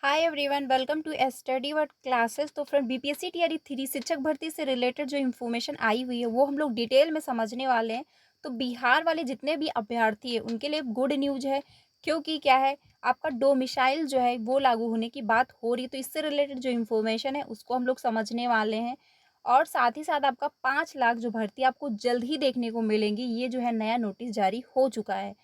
Hi everyone, welcome to study word classes. तो friend, BPSC TRE 3 शिक्षक भर्ती से रिलेटेड जो इन्फॉर्मेशन आई हुई है वो हम लोग डिटेल में समझने वाले हैं। तो बिहार वाले जितने भी अभ्यर्थी हैं उनके लिए गुड न्यूज़ है, क्योंकि क्या है, आपका डोमिसाइल जो है वो लागू होने की बात हो रही है। तो इससे रिलेटेड जो इन्फॉर्मेशन है उसको हम लोग समझने वाले हैं। और साथ ही साथ आपका 5 लाख जो भर्ती आपको जल्द ही देखने को मिलेंगी, ये जो है नया नोटिस जारी हो चुका है।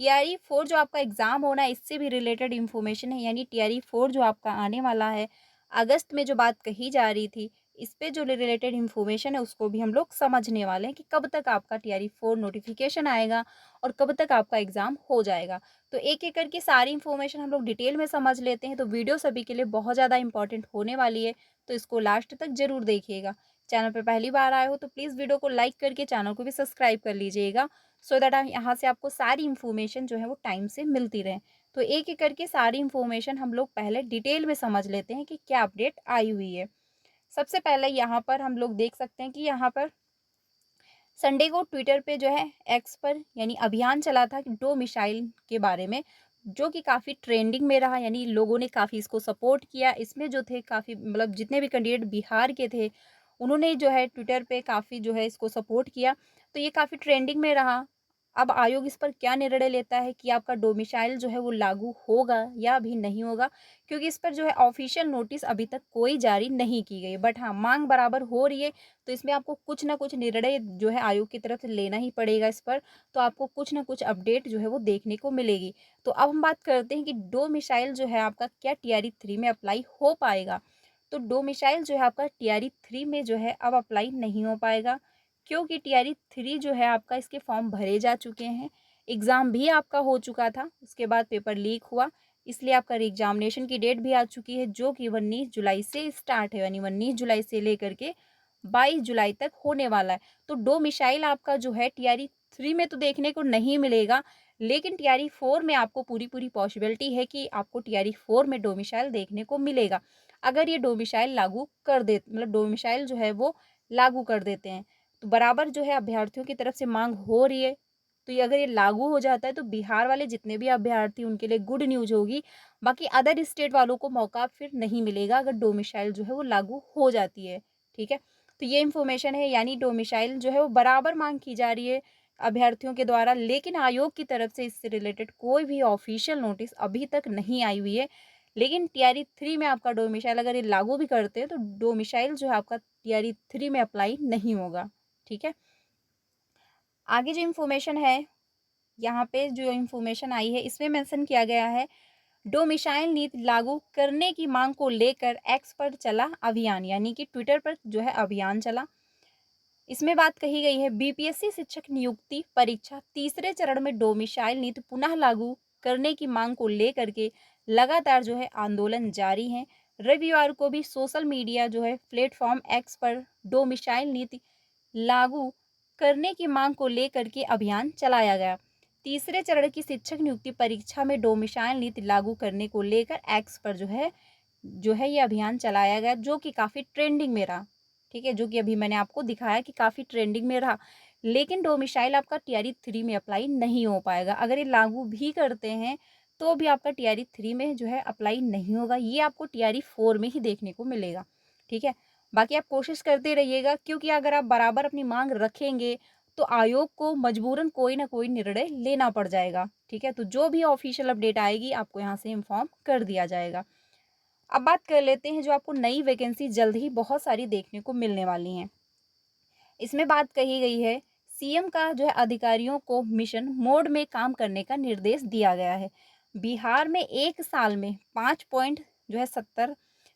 टीआरई 4 जो आपका एग्ज़ाम होना है इससे भी रिलेटेड इन्फॉर्मेशन है, यानी टीआरई 4 जो आपका आने वाला है अगस्त में, जो बात कही जा रही थी, इस पे जो रिलेटेड इन्फॉर्मेशन है उसको भी हम लोग समझने वाले हैं कि कब तक आपका टीआरई 4 नोटिफिकेशन आएगा और कब तक आपका एग्ज़ाम हो जाएगा। तो एक-एक करके सारी इन्फॉर्मेशन हम लोग डिटेल में समझ लेते हैं। तो वीडियो सभी के लिए बहुत ज़्यादा इंपॉर्टेंट होने वाली है, तो इसको लास्ट तक ज़रूर देखिएगा। चैनल पे पहली बार आए हो तो प्लीज़ वीडियो को लाइक करके चैनल को भी सब्सक्राइब कर लीजिएगा, सो दैट यहाँ से आपको सारी इन्फॉर्मेशन जो है वो टाइम से मिलती रहे। तो एक-एक करके सारी इन्फॉर्मेशन हम लोग पहले डिटेल में समझ लेते हैं कि क्या अपडेट आई हुई है। सबसे पहले यहाँ पर हम लोग देख सकते हैं कि यहाँ पर संडे को ट्विटर पे जो है, एक्स पर यानी अभियान चला था कि डो मिसाइल के बारे में, जो कि काफ़ी ट्रेंडिंग में रहा, यानी लोगों ने काफ़ी इसको सपोर्ट किया। इसमें जो थे काफ़ी, मतलब जितने भी कैंडिडेट बिहार के थे उन्होंने जो है ट्विटर पे काफ़ी जो है इसको सपोर्ट किया। तो ये काफ़ी ट्रेंडिंग में रहा। अब आयोग इस पर क्या निर्णय लेता है कि आपका डोमिसाइल जो है वो लागू होगा या अभी नहीं होगा, क्योंकि इस पर जो है ऑफिशियल नोटिस अभी तक कोई जारी नहीं की गई। बट हाँ, मांग बराबर हो रही है, तो इसमें आपको कुछ ना कुछ निर्णय जो है आयोग की तरफ से लेना ही पड़ेगा इस पर। तो आपको कुछ ना कुछ अपडेट जो है वो देखने को मिलेगी। तो अब हम बात करते हैं कि डोमिसाइल जो है आपका क्या टीआरई 3 में अप्लाई हो पाएगा। तो डोमिसाइल जो है आपका टीआरई 3 में जो है अब अप्लाई नहीं हो पाएगा, क्योंकि टीआरई 3 जो है आपका, इसके फॉर्म भरे जा चुके हैं। एग्ज़ाम भी आपका हो चुका था, उसके बाद पेपर लीक हुआ, इसलिए आपका एग्जामिनेशन की डेट भी आ चुकी है, जो कि 19 जुलाई से स्टार्ट है, यानी 19 जुलाई से लेकर के 22 जुलाई तक होने वाला है। तो डोमिसाइल आपका जो है टीआरई 3 में तो देखने को नहीं मिलेगा, लेकिन टीआरई 4 में आपको पूरी-पूरी पॉसिबिलिटी है कि आपको टीआरई 4 में डोमिसाइल देखने को मिलेगा। अगर ये डोमिसाइल लागू कर दे, मतलब डोमिसाइल जो है वो लागू कर देते हैं, तो बराबर जो है अभ्यर्थियों की तरफ से माँग हो रही है। तो ये अगर ये लागू हो जाता है तो बिहार वाले जितने भी अभ्यर्थी उनके लिए गुड न्यूज़ होगी। बाकी अदर स्टेट वालों को मौका फिर नहीं मिलेगा अगर डोमिसाइल जो है वो लागू हो जाती है। ठीक है? तो ये इन्फॉर्मेशन है, यानी डोमिसाइल जो है वो बराबर माँग की जा रही है अभ्यर्थियों के द्वारा, लेकिन आयोग की तरफ से इससे रिलेटेड कोई भी ऑफिशियल नोटिस अभी तक नहीं आई हुई है। लेकिन टीआरई 3 में आपका डोमिसाइल अगर ये लागू भी करते हैं तो डोमिसाइल जो है आपका टीआरई 3 में अप्लाई नहीं होगा। ठीक है? आगे जो इन्फॉर्मेशन है, यहाँ पे जो इन्फॉर्मेशन आई है इसमें मेंशन किया गया है, डोमिसाइल नीति लागू करने की मांग को लेकर एक्स पर चला अभियान, यानी कि ट्विटर पर जो है अभियान चला। इसमें बात कही गई है, बीपीएससी शिक्षक नियुक्ति परीक्षा तीसरे चरण में डोमिसाइल नीति पुनः लागू करने की मांग को लेकर के लगातार जो है आंदोलन जारी है। रविवार को भी सोशल मीडिया जो है प्लेटफॉर्म एक्स पर डोमिसाइल नीति लागू करने की मांग को लेकर के अभियान चलाया गया। तीसरे चरण की शिक्षक नियुक्ति परीक्षा में डोमिसाइल नीति लागू करने को लेकर एक्स पर जो है ये अभियान चलाया गया, जो कि काफ़ी ट्रेंडिंग में रहा। ठीक है? जो कि अभी मैंने आपको दिखाया कि काफ़ी ट्रेंडिंग में रहा। लेकिन डोमिसाइल आपका टीआरई 3 में अप्लाई नहीं हो पाएगा। अगर ये लागू भी करते हैं, तो भी आपका टीआरई 3 में जो है अप्लाई नहीं होगा। ये आपको टीआरई 4 में ही देखने को मिलेगा। ठीक है? बाकी आप कोशिश करते रहिएगा, क्योंकि अगर आप बराबर अपनी माँग रखेंगे, तो आयोग को मजबूरन कोई ना कोई निर्णय लेना पड़ जाएगा। ठीक है? तो जो भी ऑफ़िशियल अपडेट आएगी, आपको यहाँ से इन्फॉर्म कर दिया जाएगा। अब बात कर लेते हैं जो आपको नई वैकेंसी जल्द ही बहुत सारी देखने को मिलने वाली हैं। इसमें बात कही गई है, सीएम का जो है अधिकारियों को मिशन मोड में काम करने का निर्देश दिया गया है। बिहार में 1 साल में 5 पॉइंट जो है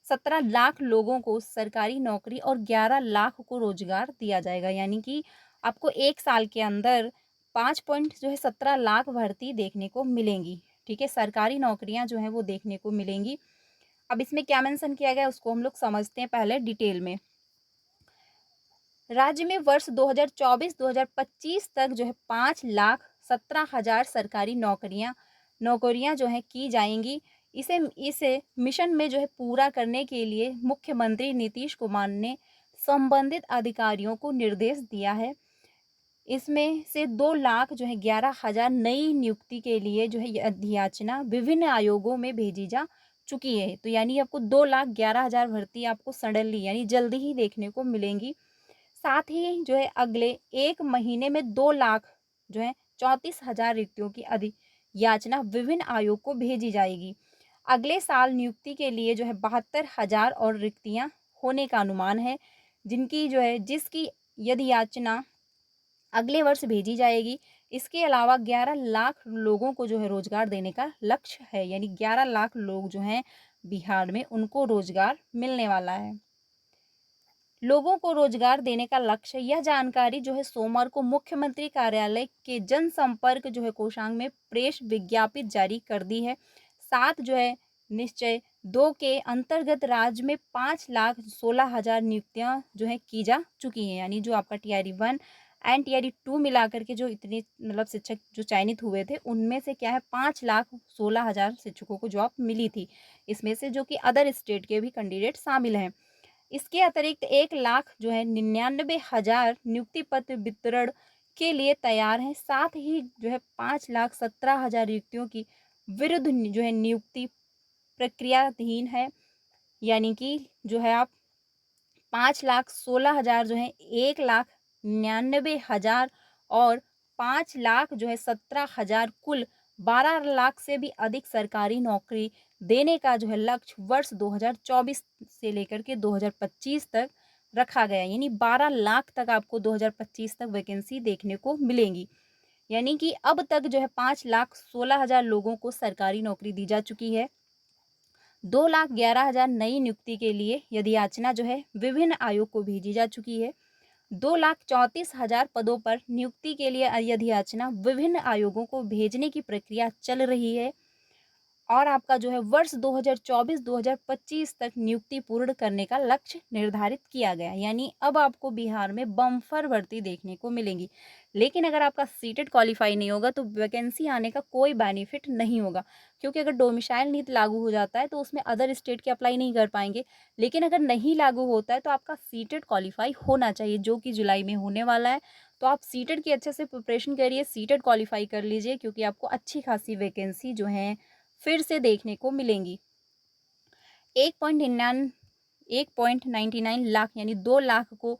17 लाख लोगों को सरकारी नौकरी और 11 लाख को रोजगार दिया जाएगा, यानी कि आपको 1 साल के अंदर 5 पॉइंट जो है 17 लाख भर्ती देखने को मिलेंगी। ठीक है? सरकारी नौकरियां जो हैं वो देखने को मिलेंगी। अब इसमें क्या मेंशन किया गया है उसको हम लोग समझते हैं पहले डिटेल में। राज्य में वर्ष 2024-2025 तक जो है 5,17,000 सरकारी नौकरियां जो है की जाएंगी। इसे इसे मिशन में जो है पूरा करने के लिए मुख्यमंत्री नीतीश कुमार ने संबंधित अधिकारियों को निर्देश दिया है। इसमें से 2 लाख जो है 11,000 नई नियुक्ति के लिए जो है ये अधियाचना विभिन्न आयोगों में भेजी जा चुकी है। तो यानी आपको 2,11,000 भर्ती आपको सडनली यानी जल्दी ही देखने को मिलेंगी। साथ ही जो है अगले 1 महीने में 2 लाख जो है 34,000 रिक्तियों की याचना विभिन्न आयोग को भेजी जाएगी। अगले साल नियुक्ति के लिए जो है 72,000 और रिक्तियां होने का अनुमान है, जिसकी यदि याचना अगले वर्ष भेजी जाएगी। इसके अलावा 11 लाख लोगों को जो है रोजगार देने का लक्ष्य है, यानी 11 लाख लोग जो हैं बिहार में उनको रोजगार मिलने वाला है। लोगों को रोजगार देने का लक्ष्य, यह जानकारी जो है सोमवार को मुख्यमंत्री कार्यालय के जनसंपर्क जो है कोषांग में प्रेस विज्ञप्ति जारी कर दी है। साथ जो है निश्चय 2 के अंतर्गत राज्य में 5,16,000 नियुक्तियां जो है की जा चुकी हैं, यानी जो आपका टीआरई 1 एंड टीआरई 2 मिलाकर के जो इतने मतलब शिक्षक जो चयनित हुए थे उनमें से क्या है 5,16,000 शिक्षकों को जॉब मिली थी। इसमें से जो कि अदर स्टेट के भी कैंडिडेट शामिल हैं। इसके अतिरिक्त 1 लाख जो है 99,000 नियुक्ति पत्र वितरण के लिए तैयार हैं। साथ ही जो है 5,17,000 नियुक्तियों की विरुद्ध जो है नियुक्ति प्रक्रियाधीन है, यानी कि जो है आप 5,16,000 जो है 1,99,000 और 5 लाख जो है 17,000 कुल 12 लाख से भी अधिक सरकारी नौकरी देने का जो है लक्ष्य वर्ष 2024 से लेकर के 2025 तक रखा गया है। यानी 12 लाख तक आपको 2025 तक वैकेंसी देखने को मिलेंगी। यानी कि अब तक जो है 5,16,000 लोगों को सरकारी नौकरी दी जा चुकी है। 2,11,000 नई नियुक्ति के लिए यदि याचना जो है विभिन्न आयोग को भेजी जा चुकी है। 2,34,000 पदों पर नियुक्ति के लिए यदि याचना विभिन्न आयोगों को भेजने की प्रक्रिया चल रही है और आपका जो है वर्ष 2024-2025 तक नियुक्ति पूर्ण करने का लक्ष्य निर्धारित किया गया। यानी अब आपको बिहार में बम्पर भर्ती देखने को मिलेंगी। लेकिन अगर आपका सीटेट क्वालिफाई नहीं होगा तो वैकेंसी आने का कोई बेनिफिट नहीं होगा, क्योंकि अगर डोमिसाइल नीति लागू हो जाता है तो उसमें अदर स्टेट के अप्लाई नहीं कर पाएंगे। लेकिन अगर नहीं लागू होता है तो आपका सीटेट क्वालिफाई होना चाहिए, जो कि जुलाई में होने वाला है। तो आप सीटेट की अच्छे से प्रिपरेशन करिए, सीटेट क्वालिफाई कर लीजिए, क्योंकि आपको अच्छी खासी वैकेंसी जो है फिर से देखने को मिलेंगी। 1.99 लाख यानी 2 लाख को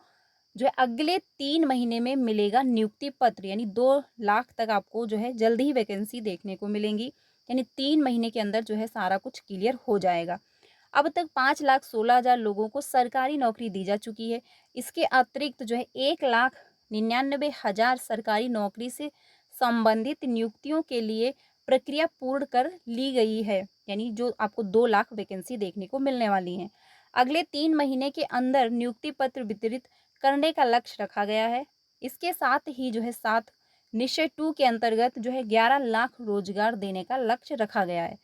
जो है अगले 3 महीने में मिलेगा नियुक्ति पत्र, यानी 2 लाख तक आपको जो है जल्दी ही वैकेंसी देखने को मिलेंगी। यानी 3 महीने के अंदर जो है सारा कुछ क्लियर हो जाएगा। अब तक 5,16,000 लोगों को सरकारी नौकरी दी जा चुकी है। इसके अतिरिक्त जो है 1,99,000 सरकारी नौकरी से संबंधित नियुक्तियों के लिए प्रक्रिया पूर्ण कर ली गई है, यानी जो आपको 2 लाख वैकेंसी देखने को मिलने वाली हैं। अगले 3 महीने के अंदर नियुक्ति पत्र वितरित करने का लक्ष्य रखा गया है। इसके साथ ही जो है 7 निश्चय 2 के अंतर्गत जो है 11 लाख रोजगार देने का लक्ष्य रखा गया है।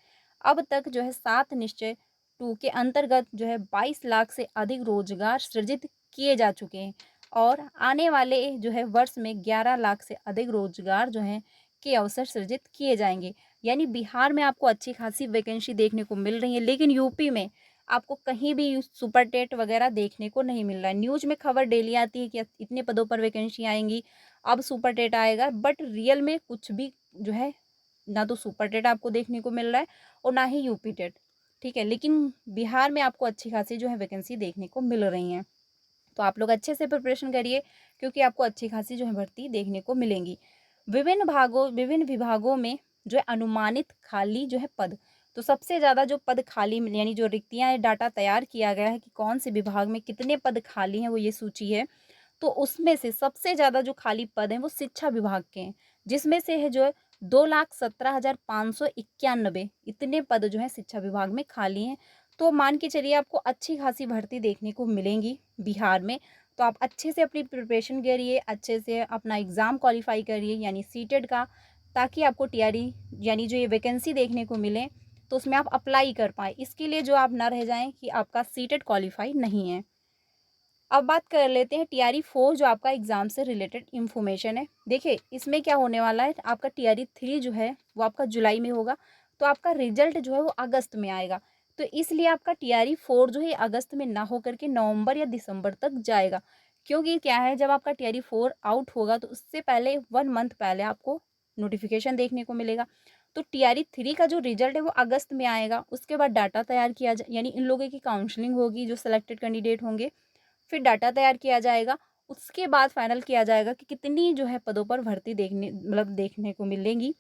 अब तक जो है 7 निश्चय 2 के अंतर्गत जो है 22 लाख से अधिक रोजगार सृजित किए जा चुके हैं और आने वाले जो है वर्ष में 11 लाख से अधिक रोजगार जो है के अवसर सृजित किए जाएंगे। यानी बिहार में आपको अच्छी खासी वैकेंसी देखने को मिल रही है, लेकिन यूपी में आपको कहीं भी सुपर टेट वगैरह देखने को नहीं मिल रहा है। न्यूज़ में खबर डेली आती है कि इतने पदों पर वैकेंसी आएंगी, अब सुपर टेट आएगा, बट रियल में कुछ भी जो है ना तो सुपर टेट आपको देखने को मिल रहा है और ना ही यूपी टेट। ठीक है, लेकिन बिहार में आपको अच्छी खासी जो है वैकेंसी देखने को मिल रही हैं। तो आप लोग अच्छे से प्रिपरेशन करिए, क्योंकि आपको अच्छी खासी जो है भर्ती देखने को मिलेंगी। विभिन्न विभागों में जो है अनुमानित खाली जो है पद, तो सबसे ज़्यादा जो पद खाली यानी जो रिक्तियाँ डाटा तैयार किया गया है कि कौन से विभाग में कितने पद खाली हैं, वो ये सूची है। तो उसमें से सबसे ज़्यादा जो खाली पद हैं वो शिक्षा विभाग के हैं, जिसमें से है जो है 2,17,591 इतने पद जो है शिक्षा विभाग में खाली हैं। तो मान के चलिए आपको अच्छी खासी भर्ती देखने को मिलेंगी बिहार में। तो आप अच्छे से अपनी प्रिपरेशन करिए, अच्छे से अपना एग्ज़ाम क्वालिफाई करिए यानी सीटेट का, ताकि आपको टीआरई यानी जो ये वैकेंसी देखने को मिले तो उसमें आप अप्लाई कर पाएँ। इसके लिए जो आप ना रह जाएँ कि आपका सीटेट क्वालिफाई नहीं है। अब बात कर लेते हैं टीआरई 4 जो आपका एग्ज़ाम से रिलेटेड इन्फॉर्मेशन है। देखिए इसमें क्या होने वाला है, आपका टीआरई 3 जो है वो आपका जुलाई में होगा, तो आपका रिजल्ट जो है वो अगस्त में आएगा। तो इसलिए आपका टीआरई 4 जो है अगस्त में ना हो करके नवंबर या दिसंबर तक जाएगा। क्योंकि क्या है, जब आपका टीआरई 4 आउट होगा तो उससे पहले 1 मंथ पहले आपको नोटिफिकेशन देखने को मिलेगा। तो टीआरई 3 का जो रिजल्ट है वो अगस्त में आएगा। उसके बाद डाटा तैयार किया यानी इन लोगों की काउंसलिंग होगी जो सिलेक्टेड कैंडिडेट होंगे, फिर डाटा तैयार किया जाएगा। उसके बाद फाइनल किया जाएगा कि कितनी जो है पदों पर भर्ती देखने को मिलेंगी।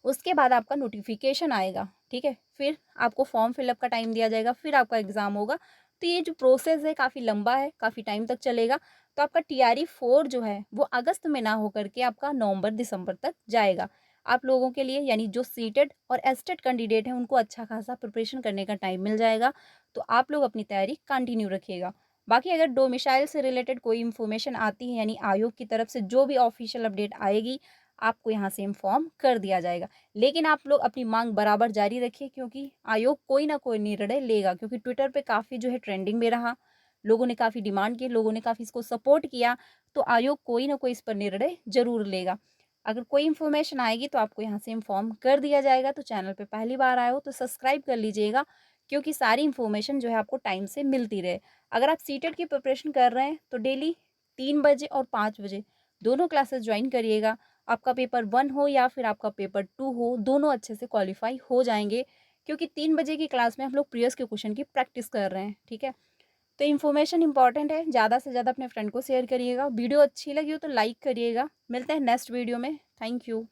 उसके बाद आपका नोटिफिकेशन आएगा, ठीक है। फिर आपको फॉर्म फिलअप का टाइम दिया जाएगा, फिर आपका एग्ज़ाम होगा। तो ये जो प्रोसेस है काफ़ी लंबा है, काफ़ी टाइम तक चलेगा। तो आपका टीआरई 4 जो है वो अगस्त में ना होकर के आपका नवंबर दिसंबर तक जाएगा। आप लोगों के लिए यानी जो सीटेड और एस्टेड कैंडिडेट हैं उनको अच्छा खासा प्रिपरेशन करने का टाइम मिल जाएगा। तो आप लोग अपनी तैयारी कंटिन्यू रखिएगा। बाकी अगर डोमिसाइल से रिलेटेड कोई इन्फॉर्मेशन आती है यानी आयोग की तरफ से जो भी ऑफिशियल अपडेट आएगी, आपको यहाँ से इन्फॉर्म कर दिया जाएगा। लेकिन आप लोग अपनी मांग बराबर जारी रखिए, क्योंकि आयोग कोई ना कोई निर्णय लेगा, क्योंकि ट्विटर पे काफ़ी जो है ट्रेंडिंग में रहा, लोगों ने काफ़ी डिमांड की, लोगों ने काफ़ी इसको सपोर्ट किया। तो आयोग कोई ना कोई इस पर निर्णय ज़रूर लेगा। अगर कोई इन्फॉर्मेशन आएगी तो आपको यहाँ से इन्फॉर्म कर दिया जाएगा। तो चैनल पे पहली बार आए हो तो सब्सक्राइब कर लीजिएगा, क्योंकि सारी इन्फॉर्मेशन जो है आपको टाइम से मिलती रहे। अगर आप सीटेट की प्रिपरेशन कर रहे हैं तो डेली 3 बजे और 5 बजे दोनों क्लासेस ज्वाइन करिएगा। आपका पेपर 1 हो या फिर आपका पेपर 2 हो, दोनों अच्छे से क्वालिफाई हो जाएँगे, क्योंकि 3 बजे की क्लास में हम लोग प्रीवियस के क्वेश्चन की प्रैक्टिस कर रहे हैं, ठीक है? तो इन्फॉर्मेशन इंपॉर्टेंट है, ज़्यादा से ज़्यादा अपने फ्रेंड को शेयर करिएगा। वीडियो अच्छी लगी हो तो लाइक करिएगा। मिलते हैं नेक्स्ट वीडियो में। Thank you.